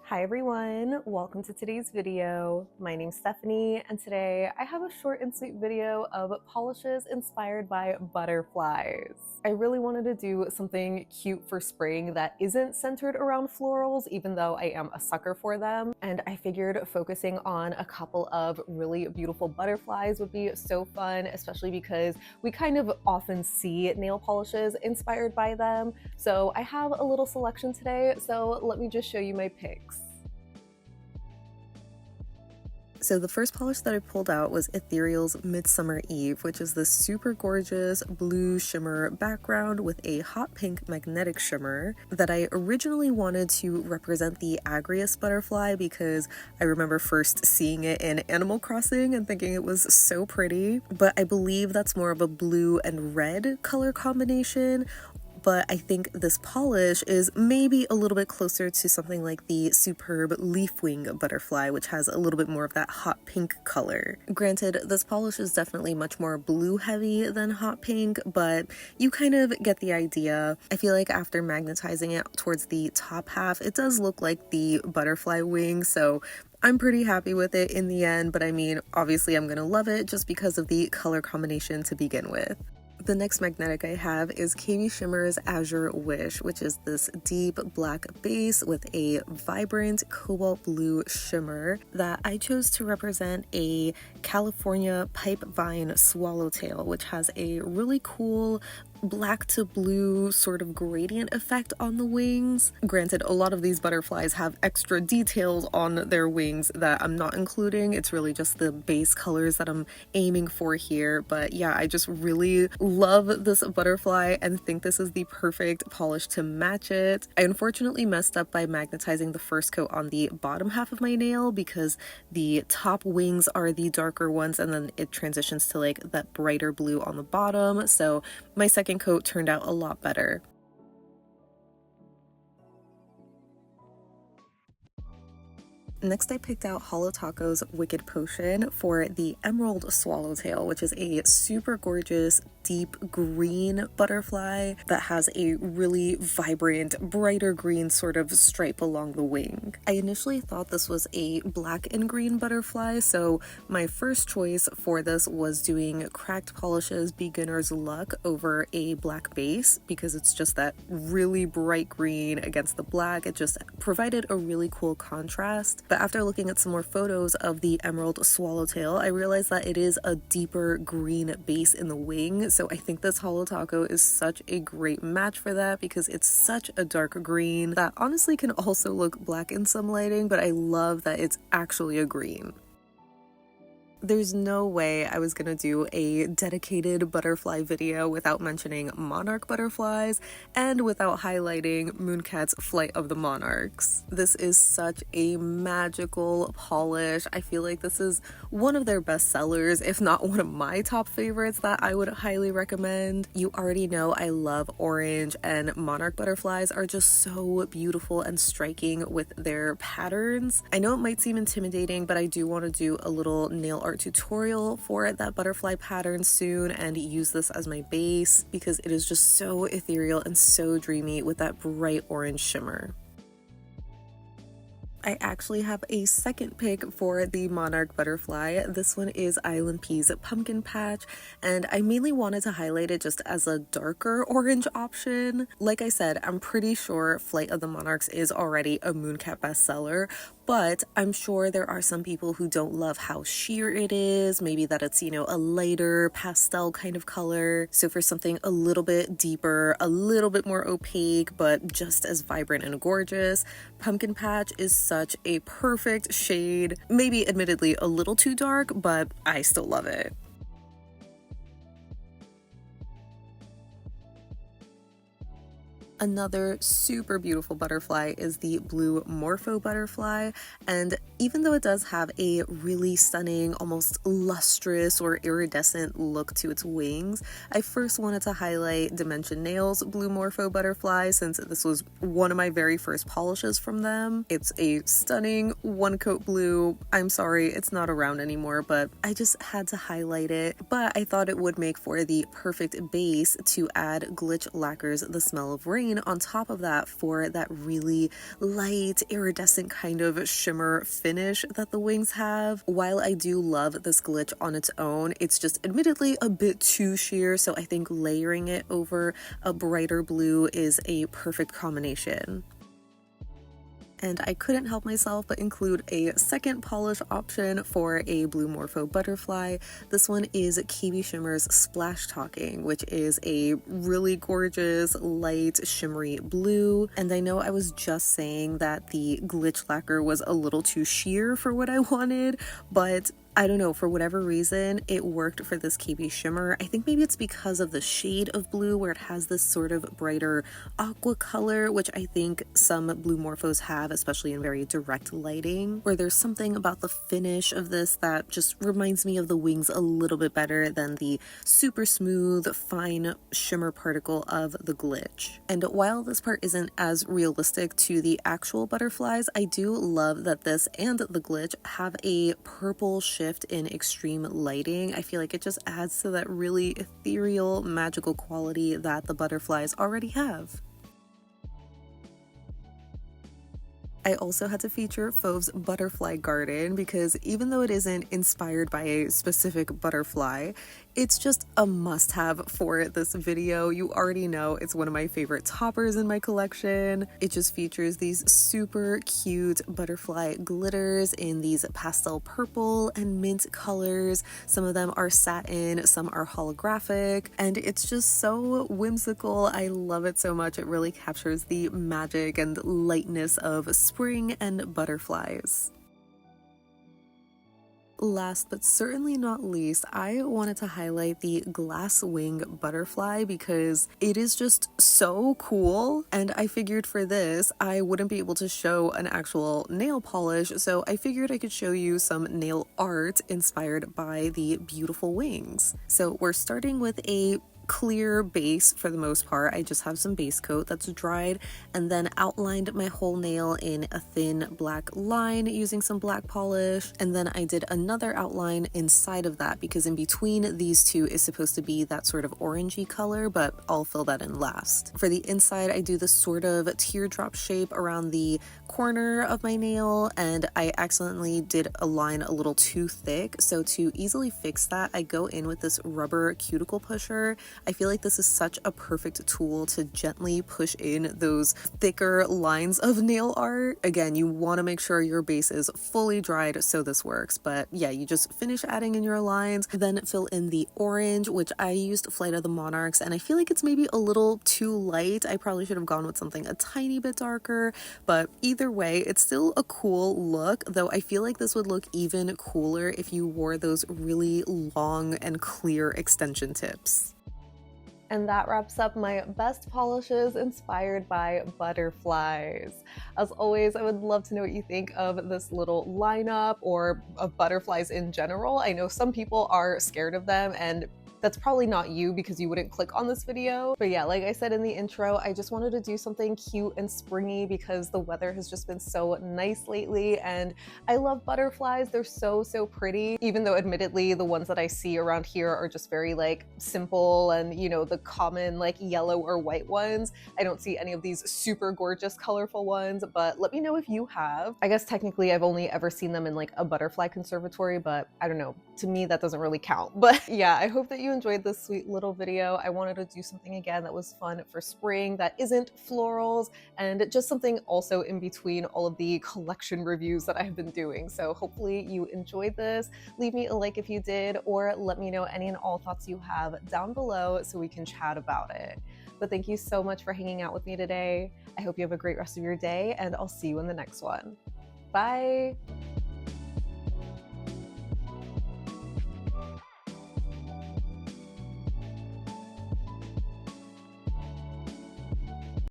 Hi everyone, welcome to today's video. My name's Stephanie and today I have a short and sweet video of polishes inspired by butterflies. I really wanted to do something cute for spring that isn't centered around florals, even though I am a sucker for them, and I figured focusing on a couple of really beautiful butterflies would be so fun, especially because we kind of often see nail polishes inspired by them. So I have a little selection today, so let me just show you my picks. So the first polish that I pulled out was Ethereal's Midsummer Eve, which is this super gorgeous blue shimmer background with a hot pink magnetic shimmer that I originally wanted to represent the Agrias butterfly because I remember first seeing it in Animal Crossing and thinking it was so pretty, but I believe that's more of a blue and red color combination. But I think this polish is maybe a little bit closer to something like the superb leafwing butterfly, which has a little bit more of that hot pink color. Granted, this polish is definitely much more blue heavy than hot pink, but you kind of get the idea. I feel like after magnetizing it towards the top half, it does look like the butterfly wing, so I'm pretty happy with it in the end, but I mean, obviously I'm gonna love it just because of the color combination to begin with. The next magnetic I have is KBShimmer's Azure Wish, which is this deep black base with a vibrant cobalt blue shimmer that I chose to represent a California pipe vine swallowtail, which has a really cool black to blue sort of gradient effect on the wings. Granted, a lot of these butterflies have extra details on their wings that I'm not including. It's really just the base colors that I'm aiming for here. But yeah, I just really love this butterfly and think this is the perfect polish to match it. I unfortunately messed up by magnetizing the first coat on the bottom half of my nail because the top wings are the darker ones and then it transitions to like that brighter blue on the bottom. So my second coat turned out a lot better. Next, I picked out Holo Taco's Wicked Potion for the Emerald Swallowtail, which is a super gorgeous deep green butterfly that has a really vibrant, brighter green sort of stripe along the wing. I initially thought this was a black and green butterfly, so my first choice for this was doing Cracked Polish's Beginner's Luck over a black base because it's just that really bright green against the black. It just provided a really cool contrast. But after looking at some more photos of the Emerald Swallowtail, I realized that it is a deeper green base in the wing, so I think this Holo Taco is such a great match for that because it's such a dark green that honestly can also look black in some lighting, but I love that it's actually a green. There's no way I was gonna do a dedicated butterfly video without mentioning monarch butterflies and without highlighting Mooncat's Flight of the Monarchs. This is such a magical polish. I feel like this is one of their best sellers, if not one of my top favorites that I would highly recommend. You already know I love orange, and monarch butterflies are just so beautiful and striking with their patterns. I know it might seem intimidating, but I do want to do a little nail art tutorial for that butterfly pattern soon and use this as my base because it is just so ethereal and so dreamy with that bright orange shimmer. I actually have a second pick for the monarch butterfly. This one is ILNP's Pumpkin Patch, and I mainly wanted to highlight it just as a darker orange option. Like I said, I'm pretty sure Flight of the Monarchs is already a Mooncat bestseller, but I'm sure there are some people who don't love how sheer it is, maybe that it's, you know, a lighter pastel kind of color. So for something a little bit deeper, a little bit more opaque, but just as vibrant and gorgeous, Pumpkin Patch is such a perfect shade. Maybe admittedly a little too dark, but I still love it. Another super beautiful butterfly is the blue Morpho butterfly, and even though it does have a really stunning, almost lustrous or iridescent look to its wings, I first wanted to highlight Dimension Nails Blue Morpho Butterfly since this was one of my very first polishes from them. It's a stunning one coat blue. I'm sorry it's not around anymore, but I just had to highlight it. But I thought it would make for the perfect base to add Glitch Lacquer's The Smell of Rain on top of that for that really light, iridescent kind of shimmer finish that the wings have. While I do love this glitch on its own, it's just admittedly a bit too sheer, so I think layering it over a brighter blue is a perfect combination. And I couldn't help myself but include a second polish option for a Blue Morpho Butterfly. This one is KBShimmer's Splash Talking, which is a really gorgeous, light, shimmery blue. And I know I was just saying that the glitch lacquer was a little too sheer for what I wanted, but I don't know, for whatever reason, it worked for this KBShimmer. I think maybe it's because of the shade of blue where it has this sort of brighter aqua color, which I think some blue morphos have, especially in very direct lighting, where there's something about the finish of this that just reminds me of the wings a little bit better than the super smooth, fine shimmer particle of the glitch. And while this part isn't as realistic to the actual butterflies, I do love that this and the glitch have a purple shift in extreme lighting. I feel like it just adds to that really ethereal, magical quality that the butterflies already have. I also had to feature Fauve's Butterfly Garden because even though it isn't inspired by a specific butterfly, it's just a must-have for this video. You already know it's one of my favorite toppers in my collection. It just features these super cute butterfly glitters in these pastel purple and mint colors. Some of them are satin, some are holographic, and it's just so whimsical. I love it so much. It really captures the magic and lightness of spring and butterflies. Last but certainly not least, I wanted to highlight the Glasswing butterfly because it is just so cool, and I figured for this I wouldn't be able to show an actual nail polish, so I figured I could show you some nail art inspired by the beautiful wings. So we're starting with a clear base for the most part. I just have some base coat that's dried and then outlined my whole nail in a thin black line using some black polish, and then I did another outline inside of that because in between these two is supposed to be that sort of orangey color, but I'll fill that in last. For the inside, I do this sort of teardrop shape around the corner of my nail, and I accidentally did a line a little too thick, so to easily fix that I go in with this rubber cuticle pusher. I feel like this is such a perfect tool to gently push in those thicker lines of nail art. Again, you want to make sure your base is fully dried so this works, but yeah, you just finish adding in your lines, then fill in the orange, which I used Flight of the Monarchs, and I feel like it's maybe a little too light. I probably should have gone with something a tiny bit darker, but either way, it's still a cool look, though I feel like this would look even cooler if you wore those really long and clear extension tips. And that wraps up my best polishes inspired by butterflies. As always, I would love to know what you think of this little lineup or of butterflies in general. I know some people are scared of them, and that's probably not you because you wouldn't click on this video. But yeah, like I said in the intro, I just wanted to do something cute and springy because the weather has just been so nice lately, and I love butterflies. They're so pretty, even though admittedly the ones that I see around here are just very like simple and, you know, the common like yellow or white ones. I don't see any of these super gorgeous colorful ones, but let me know if you have. I guess technically I've only ever seen them in like a butterfly conservatory, but I don't know, to me that doesn't really count. But yeah, I hope that you enjoyed this sweet little video. I wanted to do something again that was fun for spring, that isn't florals, and just something also in between all of the collection reviews that I've been doing. So hopefully you enjoyed this. Leave me a like if you did, or let me know any and all thoughts you have down below so we can chat about it. But thank you so much for hanging out with me today. I hope you have a great rest of your day, and I'll see you in the next one. Bye!